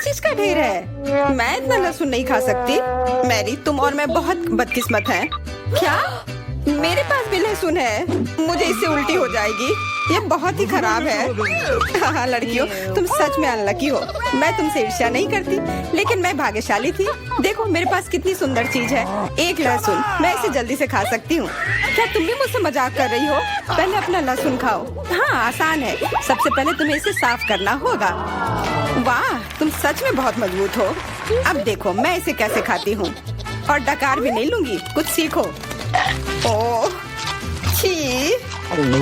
चीज का ढेर है। मैं इतना लहसुन नहीं खा सकती। मैरी, तुम और मैं बहुत बदकिस्मत हैं। क्या मेरे पास भी लहसुन है? मुझे इससे उल्टी हो जाएगी। ये बहुत ही खराब है। हाँ लड़कियों, तुम सच में अनलकी हो। मैं तुमसे ईर्ष्या नहीं करती, लेकिन मैं भाग्यशाली थी। देखो मेरे पास कितनी सुंदर चीज है, एक लहसुन। मैं इसे जल्दी से खा सकती हूँ। क्या तुम भी मुझसे मजाक कर रही हो? पहले अपना लहसुन खाओ। हाँ आसान है। सबसे पहले तुम्हें इसे साफ करना होगा। वाह, तुम सच में बहुत मजबूत हो। अब देखो मैं इसे कैसे खाती हूँ, और डकार भी नहीं लूंगी। कुछ सीखो। ओह छी,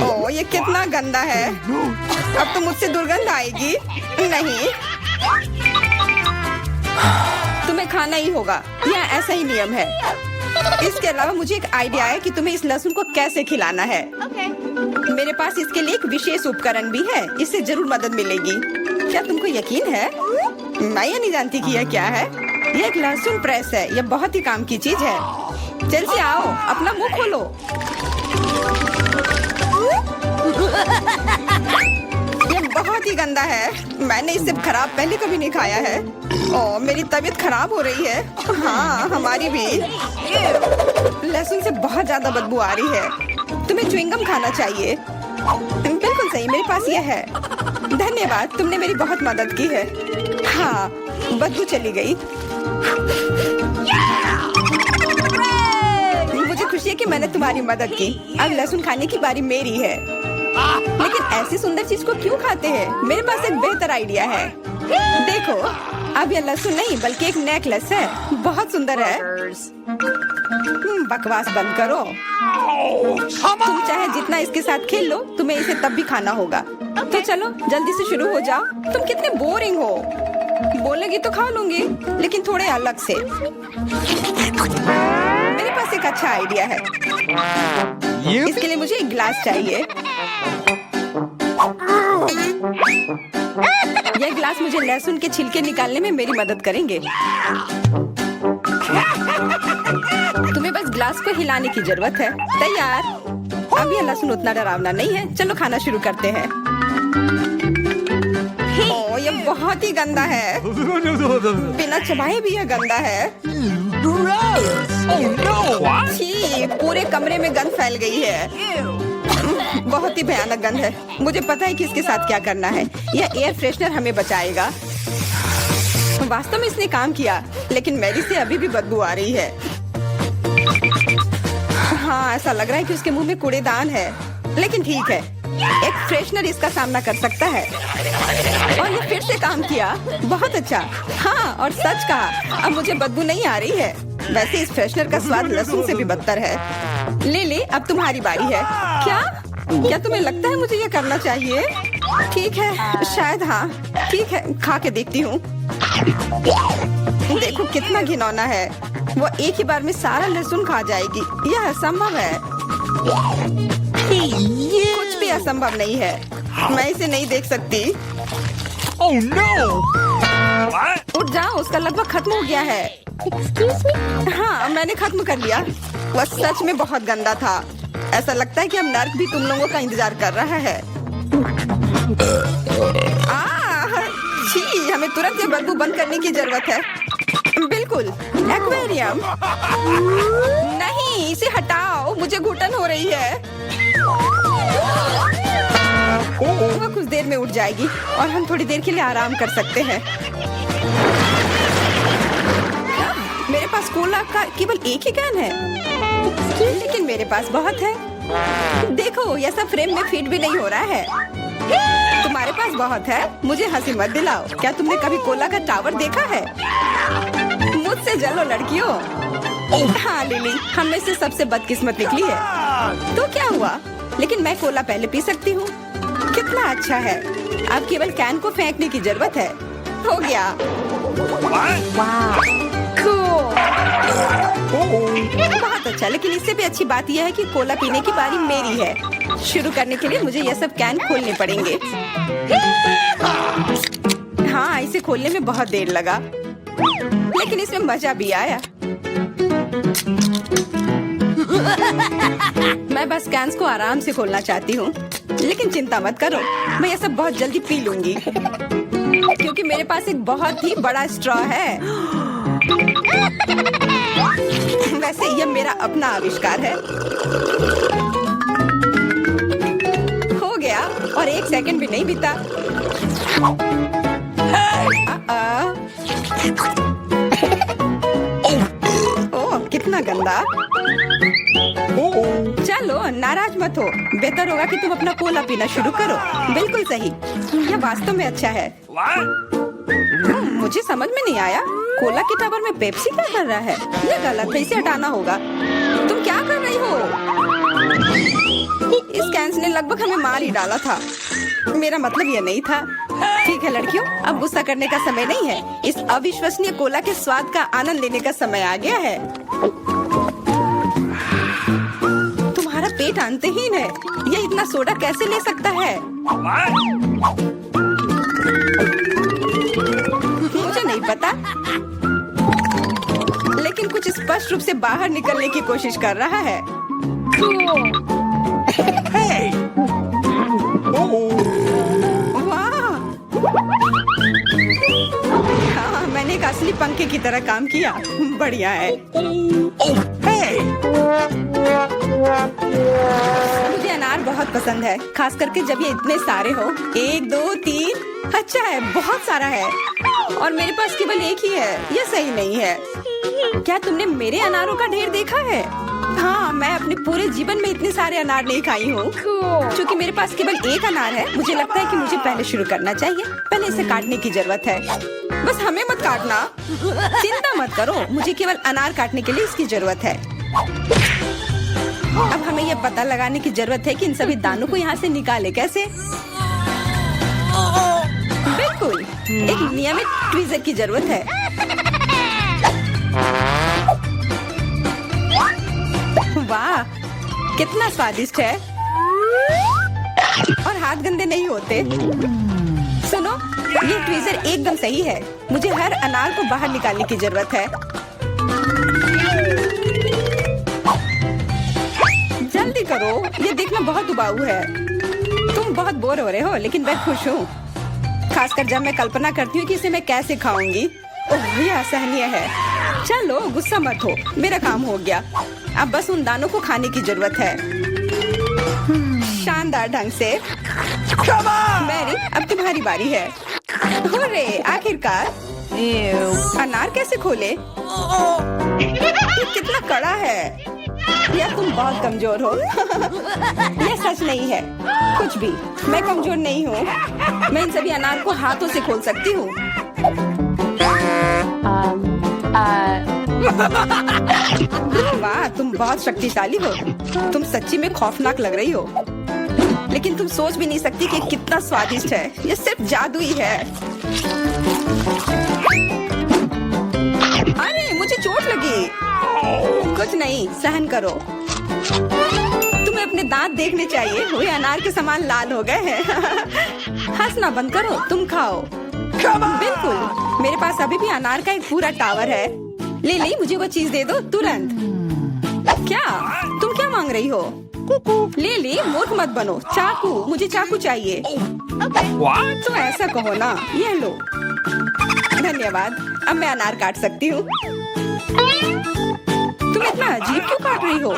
ओह ये कितना गंदा है। अब तो मुझसे दुर्गंध आएगी। नहीं, तुम्हें खाना ही होगा, यह ऐसा ही नियम है। इसके अलावा मुझे एक आइडिया है कि तुम्हें इस लहसुन को कैसे खिलाना है। मेरे पास इसके लिए एक विशेष उपकरण भी है, इससे जरूर मदद मिलेगी। क्या तुमको यकीन है? मैं ये नहीं जानती कि यह क्या है। यह एक लहसुन प्रेस है। यह बहुत ही काम की चीज है। जल्दी आओ, अपना मुंह खोलो। ये बहुत ही गंदा है। मैंने इससे खराब पहले कभी नहीं खाया है। ओह मेरी तबीयत खराब हो रही है। हाँ हमारी भी। लहसुन से बहुत ज्यादा बदबू आ रही है। तुम्हें च्युइंगम खाना चाहिए। बिल्कुल सही, मेरे पास यह है। धन्यवाद, तुमने मेरी बहुत मदद की है। हाँ बदबू चली गई। मुझे खुशी है कि मैंने तुम्हारी मदद की। अब लहसुन खाने की बारी मेरी है। लेकिन ऐसी सुंदर चीज को क्यों खाते हैं? मेरे पास एक बेहतर आइडिया है। देखो, अब यह लहसुन नहीं बल्कि एक नेकलेस है। बहुत सुंदर है। बकवास बंद करो। तुम चाहे जितना इसके साथ खेल लो, तुम्हें इसे तब भी खाना होगा। तो चलो जल्दी से शुरू हो जाओ। तुम कितने बोरिंग हो। बोलेगी तो खा लूंगी, लेकिन थोड़े अलग से। मेरे पास एक अच्छा आइडिया है। इसके लिए मुझे एक गिलास चाहिए। यह गिलास मुझे लहसुन के छिलके निकालने में मेरी मदद करेंगे। तुम्हें बस गिलास को हिलाने की जरूरत है। तैयार। अब यह लहसुन उतना डरावना नहीं है। चलो खाना शुरू करते हैं। ओह यह बहुत ही गंदा है। बिना चबाए भी यह गंदा है। छी, पूरे कमरे में गंध फैल गई है। बहुत ही भयानक गंध है। मुझे पता है कि इसके साथ क्या करना है। यह एयर फ्रेशनर हमें बचाएगा। वास्तव में इसने काम किया, लेकिन मैरी से अभी भी बदबू आ रही है। हाँ ऐसा लग रहा है कि उसके मुंह में कूड़ेदान है, लेकिन ठीक है, एक फ्रेशनर इसका सामना कर सकता है। और ये फिर से काम किया। बहुत अच्छा। हाँ और सच कहा, अब मुझे बदबू नहीं आ रही है। वैसे इस फ्रेशनर का स्वाद लहसुन से भी बदतर है। ले, अब तुम्हारी बारी है। क्या तुम्हें लगता है मुझे ये करना चाहिए? ठीक है, शायद हाँ। ठीक है, खा के देखती हूँ। देखो कितना घिनौना है। वो एक ही बार में सारा लहसुन खा जाएगी। यह असंभव है। कुछ भी असंभव नहीं है। मैं इसे नहीं देख सकती। Oh no! उठ जाओ, उसका लगभग खत्म हो गया है। Excuse me? हाँ मैंने खत्म कर लिया। वह सच में बहुत गंदा था। ऐसा लगता है कि अब नर्क भी तुम लोगों का इंतजार कर रहा है। छी, हमें तुरंत ये बदबू बंद करने की जरूरत है। बिल्कुल, एक्वेरियम। नहीं, इसे हटाओ, मुझे घुटन हो रही है। वह कुछ देर में उठ जाएगी और हम थोड़ी देर के लिए आराम कर सकते हैं। मेरे पास कोला का केवल एक ही कैन है, लेकिन मेरे पास बहुत है। देखो यह सब फ्रेम में फिट भी नहीं हो रहा है। तुम्हारे पास बहुत है, मुझे हंसी मत दिलाओ। क्या तुमने कभी कोला का टावर देखा है? मुझसे जलो लड़कियों। हाँ लिली, हम में से सबसे बदकिस्मत निकली है। तो क्या हुआ? लेकिन मैं कोला पहले पी सकती हूँ। कितना अच्छा है। अब केवल कैन को फेंकने की जरूरत है। हो गया। बहुत अच्छा, लेकिन इससे भी अच्छी बात यह है कि कोला पीने की बारी मेरी है। शुरू करने के लिए मुझे यह सब कैन खोलने पड़ेंगे। हाँ इसे खोलने में बहुत देर लगा, लेकिन इसमें मजा भी आया। मैं बस कैंस को आराम से खोलना चाहती हूँ, लेकिन चिंता मत करो, मैं यह सब बहुत जल्दी पी लूंगी। क्योंकि मेरे पास एक बहुत ही बड़ा स्ट्रॉ है। वैसे यह मेरा अपना आविष्कार है। हो गया और 1 सेकंड भी नहीं बीता। ओह, कितना गंदा। चलो नाराज मत हो, बेहतर होगा कि तुम अपना कोला पीना शुरू करो। बिल्कुल सही, यह वास्तव में अच्छा है। मुझे समझ में नहीं आया, कोला के टावर में पेप्सी क्या कर रहा है? यह गलत है, इसे हटाना होगा। तुम क्या कर रही हो? इस कैंस ने लगभग हमें मार ही डाला था। मेरा मतलब यह नहीं था। ठीक है लड़कियों, अब गुस्सा करने का समय नहीं है। इस अविश्वसनीय कोला के स्वाद का आनंद लेने का समय आ गया है। तुम्हारा पेट अंतहीन है। यह इतना सोडा कैसे ले सकता है? मुझे नहीं पता, लेकिन कुछ स्पष्ट रूप से बाहर निकलने की कोशिश कर रहा है। वाह! हाँ, मैंने एक असली पंखे की तरह काम किया। बढ़िया है। मुझे अनार बहुत पसंद है, खास करके जब ये इतने सारे हो। 1 2 3। अच्छा है, बहुत सारा है और मेरे पास केवल एक ही है। यह सही नहीं है। क्या तुमने मेरे अनारों का ढेर देखा है? हाँ, मैं अपने पूरे जीवन में इतने सारे अनार नहीं खाई हूँ। क्योंकि मेरे पास केवल एक अनार है, मुझे लगता है कि मुझे पहले शुरू करना चाहिए। पहले इसे काटने की जरूरत है। बस हमें मत काटना। चिंता मत करो, मुझे केवल अनार काटने के लिए इसकी जरूरत है। अब हमें यह पता लगाने की जरूरत है कि इन सभी दानों को यहाँ से निकाले कैसे। बिल्कुल, एक नियमित ट्वीजर की जरूरत है। वाह, कितना स्वादिष्ट है और हाथ गंदे नहीं होते। सुनो, ये ट्वीजर एकदम सही है। मुझे हर अनार को बाहर निकालने की जरूरत है। जल्दी करो, ये देखना बहुत उबाऊ है। तुम बहुत बोर हो रहे हो, लेकिन मैं खुश हूँ, खासकर जब मैं कल्पना करती हूँ कि इसे मैं कैसे खाऊंगी। ओह, यह असहनीय है। चलो गुस्सा मत हो, मेरा काम हो गया। अब बस उन दानों को खाने की जरूरत है, शानदार ढंग से। मैरी, अब तुम्हारी बारी है। हुर्रे, आखिरकार। अनार कैसे खोले? ये कितना कड़ा है। या तुम बहुत कमजोर हो। यह सच नहीं है। कुछ भी, मैं कमजोर नहीं हूँ। मैं इन सभी अनार को हाथों से खोल सकती हूँ। वाह, तुम बहुत शक्तिशाली हो। तुम सच्ची में खौफनाक लग रही हो, लेकिन तुम सोच भी नहीं सकती कि कितना स्वादिष्ट है। ये सिर्फ जादू ही है। अरे, मुझे चोट लगी। कुछ नहीं, सहन करो। तुम्हें अपने दांत देखने चाहिए, वे अनार के समान लाल हो गए हैं। हंसना बंद करो, तुम खाओ। बिल्कुल, मेरे पास अभी भी अनार का एक पूरा टावर है। ले, मुझे वो चीज दे दो तुरंत। क्या तुम क्या मांग रही हो? ले, मूर्ख मत बनो। चाकू, मुझे चाकू चाहिए। तो ऐसा कहो ना। ये लो। धन्यवाद, अब मैं अनार काट सकती हूँ। तुम इतना अजीब क्यों काट रही हो?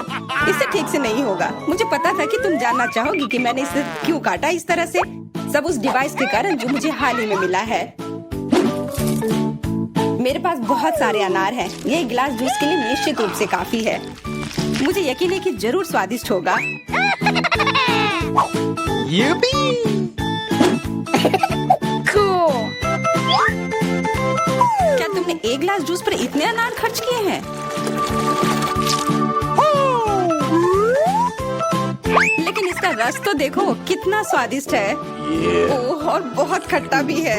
इससे ठीक से नहीं होगा। मुझे पता था कि तुम जानना चाहोगी कि मैंने इसे क्यों काटा इस तरह से। सब उस डिवाइस के कारण जो मुझे हाल ही में मिला है। मेरे पास बहुत सारे अनार हैं। ये एक गिलास जूस के लिए निश्चित रूप से काफी है। मुझे यकीन है कि जरूर स्वादिष्ट होगा। क्या तुमने एक गिलास जूस पर इतने अनार खर्च किए हैं? लेकिन इसका रस तो देखो, कितना स्वादिष्ट है। ओह, और बहुत खट्टा भी है।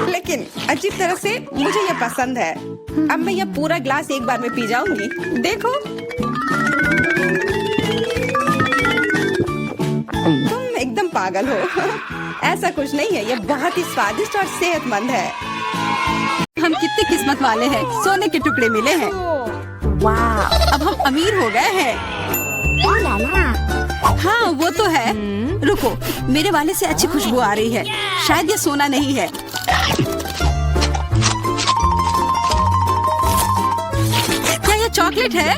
लेकिन अजीब तरह से मुझे यह पसंद है। अब मैं यह पूरा ग्लास एक बार में पी जाऊंगी। देखो, तुम एकदम पागल हो। ऐसा कुछ नहीं है, यह बहुत ही स्वादिष्ट और सेहतमंद है। हम कितने किस्मत वाले हैं, सोने के टुकड़े मिले हैं। वाह, अब हम अमीर हो गए हैं। हाँ, वो तो है। रुको, मेरे वाले से अच्छी खुशबू आ रही है। शायद ये सोना नहीं है। क्या ये चॉकलेट है?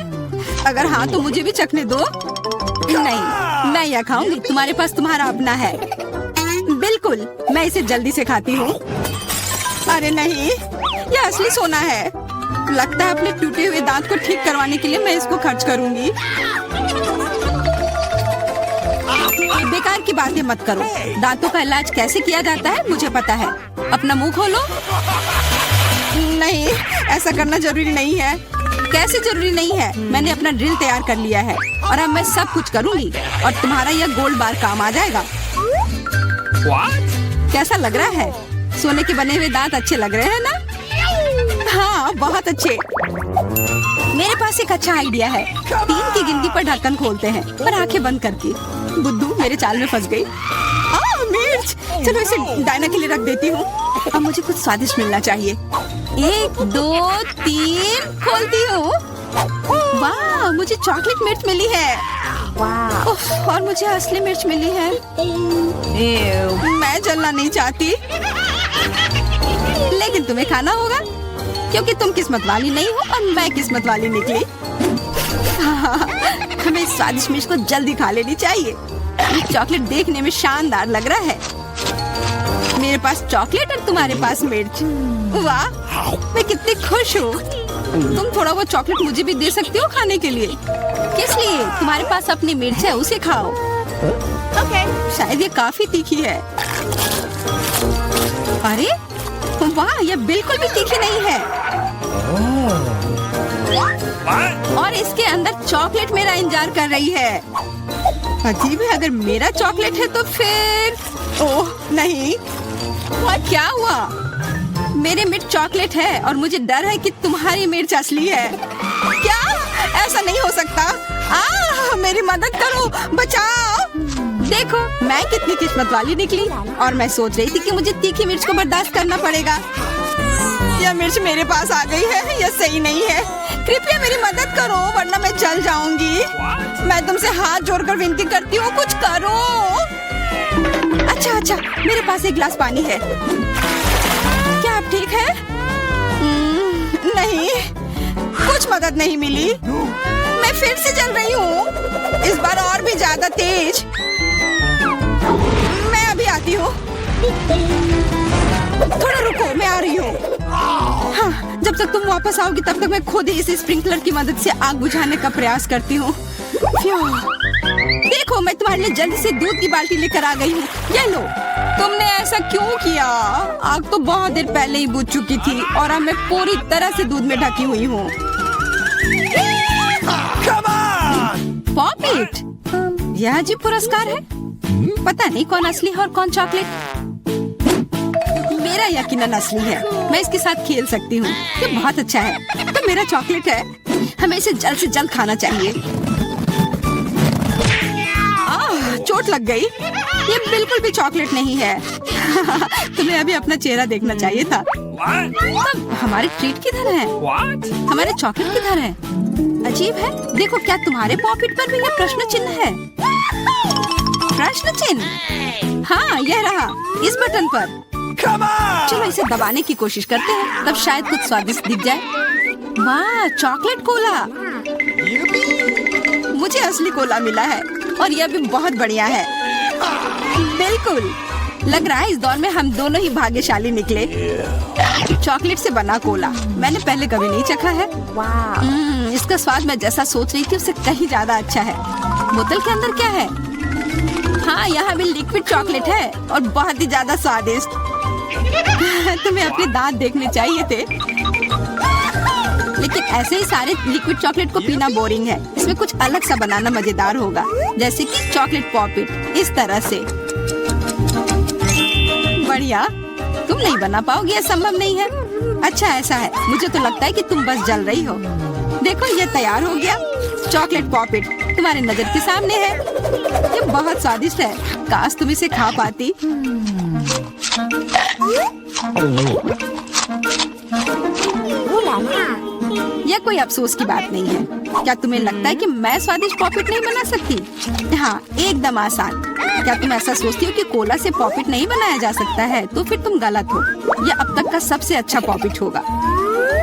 अगर हाँ तो मुझे भी चखने दो। नहीं, मैं यह खाऊंगी। तुम्हारे पास तुम्हारा अपना है। बिल्कुल, मैं इसे जल्दी से खाती हूँ। अरे नहीं, यह असली सोना है। लगता है अपने टूटे हुए दांत को ठीक करवाने के लिए मैं इसको खर्च करूंगी। बेकार की बातें मत करो। दांतों का इलाज कैसे किया जाता है मुझे पता है। अपना मुंह खोलो। नहीं, ऐसा करना जरूरी नहीं है। कैसे जरूरी नहीं है? मैंने अपना ड्रिल तैयार कर लिया है और अब मैं सब कुछ करूंगी और तुम्हारा यह गोल्ड बार काम आ जाएगा। What? कैसा लग रहा है? सोने के बने हुए दांत अच्छे लग रहे हैं ना? हाँ, बहुत अच्छे। मेरे पास एक अच्छा आइडिया है। 3 की गिनती पर ढक्कन खोलते हैं, पर आंखें बंद करके। बुद्धू मेरे चाल में फंस गई। मिर्च! चलो इसे डायना के लिए रख देती हूँ। अब मुझे कुछ स्वादिष्ट मिलना चाहिए। 1 2 3 खोलती हूँ। वाह, मुझे चॉकलेट मिर्च मिली है। उफ, और मुझे असली मिर्च मिली है। मैं जलना नहीं चाहती, लेकिन तुम्हें खाना होगा क्योंकि तुम किस्मत वाली नहीं हो और मैं किस्मत वाली निकली। हमें इस स्वादिष्ट मिर्च को जल्दी खा लेनी चाहिए। ये चॉकलेट देखने में शानदार लग रहा है। मेरे पास चॉकलेट और तुम्हारे पास मिर्च। वाह, मैं कितनी खुश हूँ। तुम थोड़ा वो चॉकलेट मुझे भी दे सकती हो खाने के लिए। किस लिए? तुम्हारे पास अपनी मिर्च है, उसे खाओ। शायद ये काफी तीखी है। अरे वाह, ये बिल्कुल भी तीखी नहीं है। और इसके अंदर चॉकलेट मेरा इंतजार कर रही है। अजीब है, अगर मेरा चॉकलेट है तो फिर ओह नहीं, क्या हुआ? मेरे मिर्च चॉकलेट है और मुझे डर है कि तुम्हारी मिर्च असली है। क्या? ऐसा नहीं हो सकता। मेरी मदद करो, बचाओ। देखो, मैं कितनी किस्मत वाली निकली और मैं सोच रही थी कि मुझे तीखी मिर्च को बर्दाश्त करना पड़ेगा। यह मिर्च मेरे पास आ गई है। यह सही नहीं है। कृपया मेरी मदद करो वरना मैं जल जाऊंगी। मैं तुमसे हाथ जोड़कर विनती करती हूँ, कुछ करो। अच्छा, मेरे पास एक गिलास पानी है। क्या आप ठीक है? नहीं, कुछ मदद नहीं मिली। मैं फिर से जल रही हूँ, इस बार और भी ज्यादा तेज। मैं अभी आती हूँ। थोड़ा रुको, मैं आ रही हूँ। हाँ, जब तक तुम वापस आओगी तब तक मैं खुद ही इस स्प्रिंकलर की मदद से आग बुझाने का प्रयास करती हूँ। देखो, मैं तुम्हारे लिए जल्दी से दूध की बाल्टी लेकर आ गई हूँ। ये लो। तुमने ऐसा क्यों किया? आग तो बहुत देर पहले ही बुझ चुकी थी और अब मैं पूरी तरह से दूध में ढकी हुई हूँ। पॉपिट, यह अजीब पुरस्कार है। पता नहीं कौन असली है और कौन चॉकलेट। मेरा यकीनन असली है। मैं इसके साथ खेल सकती हूँ। ये बहुत अच्छा है। तो मेरा चॉकलेट है। हमें इसे जल्द से जल्द खाना चाहिए। चोट लग गई। ये बिल्कुल भी चॉकलेट नहीं है। तुम्हें अभी अपना चेहरा देखना चाहिए था। तब हमारे ट्रीट किधर है? हमारे चॉकलेट किधर है? अजीब है। देखो, क्या तुम्हारे पॉकेट पर भी ये प्रश्न चिन्ह है? प्रश्न चिन्ह? हाँ, यह रहा, इस बटन पर। चलो इसे दबाने की कोशिश करते हैं, तब शायद कुछ स्वादिष्ट दिख जाए। वाह, चॉकलेट कोला। मुझे असली कोला मिला है और यह भी बहुत बढ़िया है। बिल्कुल, लग रहा है इस दौर में हम दोनों ही भाग्यशाली निकले। चॉकलेट से बना कोला मैंने पहले कभी नहीं चखा है। इसका स्वाद मैं जैसा सोच रही थी उससे कहीं ज्यादा अच्छा है। बोतल के अंदर क्या है? हाँ, यहाँ भी लिक्विड चॉकलेट है और बहुत ही ज्यादा स्वादिष्ट। तुम्हें अपने दांत देखने चाहिए थे। लेकिन ऐसे ही सारे लिक्विड चॉकलेट को पीना बोरिंग है। इसमें कुछ अलग सा बनाना मजेदार होगा, जैसे कि चॉकलेट पॉपिट, इस तरह से। बढ़िया। तुम नहीं बना पाओगे, यह संभव नहीं है। अच्छा, ऐसा है। मुझे तो लगता है कि तुम बस जल रही हो। देखो, ये तैयार हो गया। चॉकलेट पॉपिट तुम्हारे नजर के सामने है। ये बहुत स्वादिष्ट है। काश तुम इसे खा पाती। यह कोई अफसोस की बात नहीं है। क्या तुम्हें लगता है कि मैं स्वादिष्ट पॉपिट नहीं बना सकती? हाँ, एकदम आसान। क्या तुम ऐसा सोचती हो कि कोला से पॉपिट नहीं बनाया जा सकता है? तो फिर तुम गलत हो। यह अब तक का सबसे अच्छा पॉपिट होगा।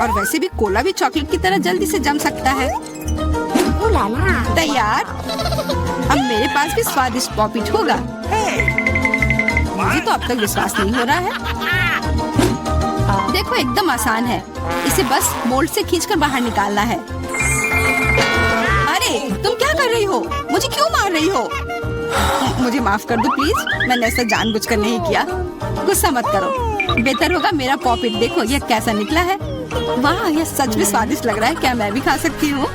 और वैसे भी कोला भी चॉकलेट की तरह जल्दी से जम सकता है। ooh la la. तैयार? अब मेरे पास भी स्वादिष्ट पॉपिट होगा। मुझे तो अब तक विश्वास नहीं हो रहा है। देखो एकदम आसान है। इसे बस मोल्ड से खींचकर बाहर निकालना है। अरे तुम क्या कर रही हो? मुझे क्यों मार रही हो? मुझे माफ कर दो प्लीज। मैंने ऐसा जानबूझकर नहीं किया। गुस्सा मत करो। बेहतर होगा मेरा पॉपिट देखो यह कैसा निकला है। वाह यह सच में स्वादिष्ट लग रहा है। क्या मैं भी खा सकती हूँ?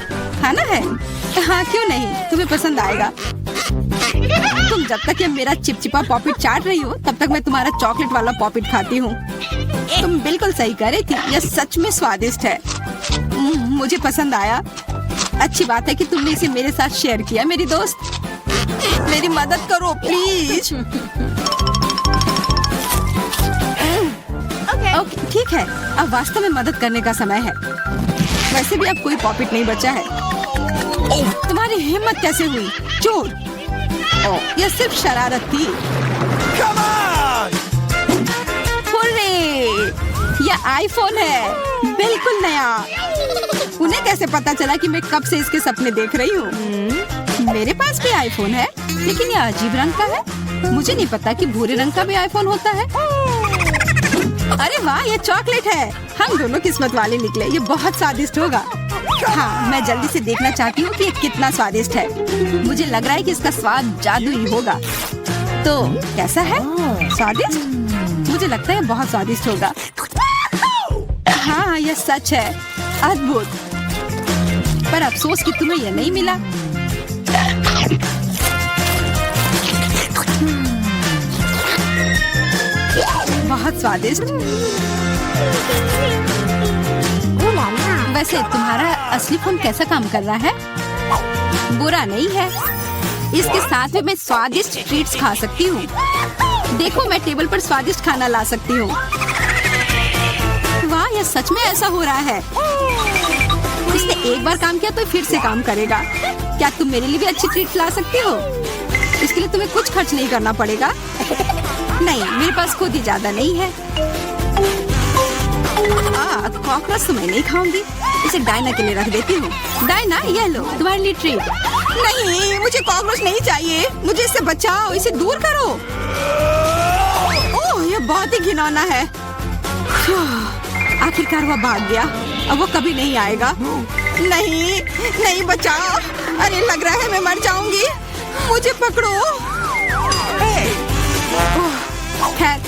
खाना है? हाँ क्यों नहीं, तुम्हें पसंद आएगा। तुम जब तक ये मेरा चिपचिपा पॉपिट चाट रही हो तब तक मैं तुम्हारा चॉकलेट वाला पॉपिट खाती हूँ। तुम बिल्कुल सही कह रही थी। यह सच में स्वादिष्ट है। मुझे पसंद आया। अच्छी बात है कि तुमने इसे मेरे साथ शेयर किया मेरी दोस्त। मेरी मदद करो प्लीज। ओके ठीक है, अब वास्तव में मदद करने का समय है। वैसे भी अब कोई पॉपिट नहीं बचा है। तुम्हारी हिम्मत कैसे हुई? चोर! यह सिर्फ शरारत थी। हुर्रे! यह आईफोन है, बिल्कुल नया। उन्हें कैसे पता चला कि मैं कब से इसके सपने देख रही हूँ? मेरे पास भी आईफोन है, लेकिन यह अजीब रंग का है। मुझे नहीं पता कि भूरे रंग का भी आईफोन होता है। अरे वाह, ये चॉकलेट है। हम दोनों किस्मत वाले निकले। ये बहुत स्वादिष्ट होगा। हाँ, मैं जल्दी से देखना चाहती हूँ कि ये कितना स्वादिष्ट है। मुझे लग रहा है कि इसका स्वाद जादुई होगा। तो कैसा है? स्वादिष्ट? मुझे लगता है बहुत स्वादिष्ट होगा। हाँ, यह सच है। अद्भुत। पर अफसोस कि तुम्हें यह नहीं मिला। बहुत स्वादिष्ट। Ooh la la. वैसे तुम्हारा असली फोन कैसा काम कर रहा है? बुरा नहीं है। इसके साथ में मैं स्वादिष्ट ट्रीट्स खा सकती हूँ। देखो मैं टेबल पर स्वादिष्ट खाना ला सकती हूँ। वाह, यह सच में ऐसा हो रहा है। इसने एक बार काम किया तो फिर से काम करेगा। क्या तुम मेरे लिए भी अच्छी ट्रीट ला सकती हो? इसके लिए तुम्हें कुछ खर्च नहीं करना पड़ेगा। नहीं, मेरे पास खुद ही ज्यादा नहीं है। कॉकरोच तो मैं नहीं खाऊंगी। इसे डायना के लिए रख देती हूँ। डायना, यह लो तुम्हारे लिए ट्रीट। नहीं, मुझे कॉकरोच नहीं चाहिए। मुझे इससे बचाओ, इसे दूर करो। ओह, यह बहुत ही घिनौना है। आखिरकार वह भाग गया। अब वो कभी नहीं आएगा। नहीं, नहीं बचाओ। अरे लग रहा है मैं मर जाऊंगी। मुझे पकड़ो। खैर,